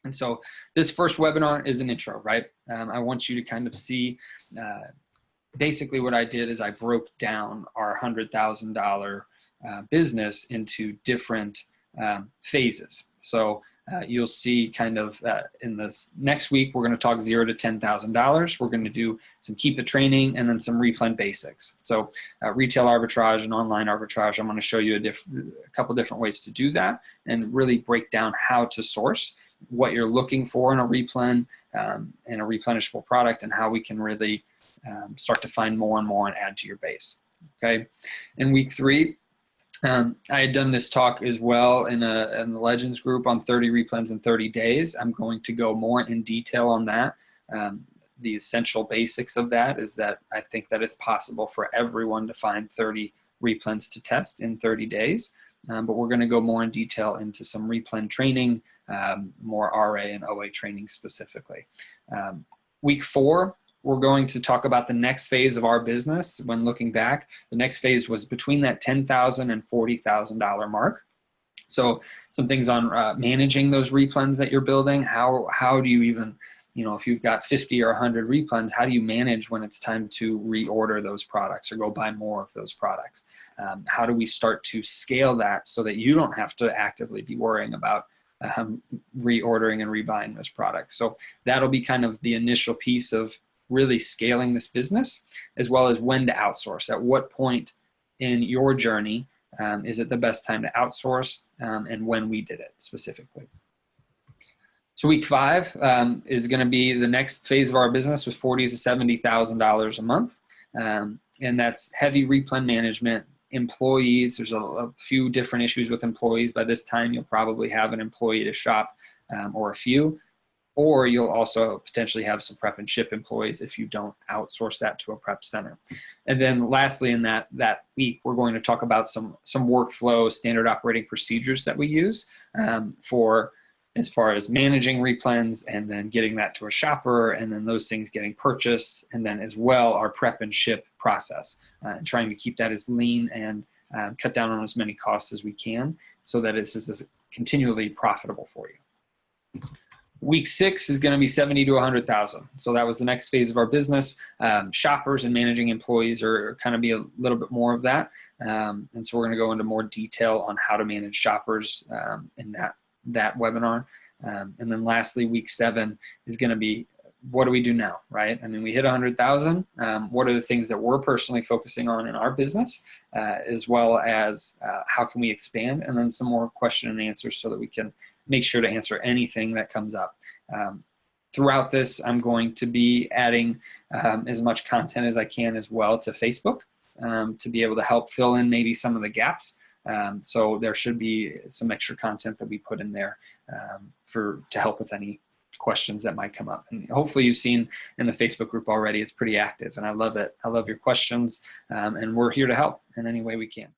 And so this first webinar is an intro, right? I want you to kind of see basically what I did is I broke down our $100,000 business into different phases. So you'll see kind of in this next week, we're going to talk $0 to $10,000. We're going to do some keep it training and then some Replen basics. So retail arbitrage and online arbitrage, I'm going to show you a couple different ways to do that and really break down how to source, what you're looking for in a Replen and a replenishable product, and how we can really start to find more and more and add to your base. Okay. In week 3, I had done this talk as well in the Legends group on 30 Replens in 30 days. I'm going to go more in detail on that. The essential basics of that is that I think that it's possible for everyone to find 30 Replens to test in 30 days. But we're going to go more in detail into some Replen training, more RA and OA training specifically. Week 4, we're going to talk about the next phase of our business. When looking back, the next phase was between that $10,000 and $40,000 mark. So some things on managing those Replens that you're building. How do you even, if you've got 50 or 100 Replens, how do you manage when it's time to reorder those products or go buy more of those products? How do we start to scale that so that you don't have to actively be worrying about reordering and rebuying those products? So that'll be kind of the initial piece of really scaling this business, as well as when to outsource. At what point in your journey is it the best time to outsource, and when we did it specifically. So week 5 is going to be the next phase of our business with $40,000 to $70,000 a month, and that's heavy Replen management. Employees, there's a few different issues with employees. By this time, you'll probably have an employee to shop or a few. Or you'll also potentially have some prep and ship employees if you don't outsource that to a prep center. And then lastly, in that week, we're going to talk about some workflow, standard operating procedures that we use for as far as managing Replens and then getting that to a shopper, and then those things getting purchased, and then as well our prep and ship process, and trying to keep that as lean and cut down on as many costs as we can so that it's as continually profitable for you. Week 6 is going to be 70 to 100,000. So that was the next phase of our business. Shoppers and managing employees are kind of be a little bit more of that. And so we're going to go into more detail on how to manage shoppers in that webinar. And then lastly, week 7 is going to be, what do we do now, right? I mean, we hit 100,000. What are the things that we're personally focusing on in our business, as well as how can we expand? And then some more question and answers so that we can make sure to answer anything that comes up. Throughout this, I'm going to be adding as much content as I can as well to Facebook to be able to help fill in maybe some of the gaps. So there should be some extra content that we put in there to help with any questions that might come up. And hopefully you've seen in the Facebook group already, it's pretty active and I love it. I love your questions, and we're here to help in any way we can.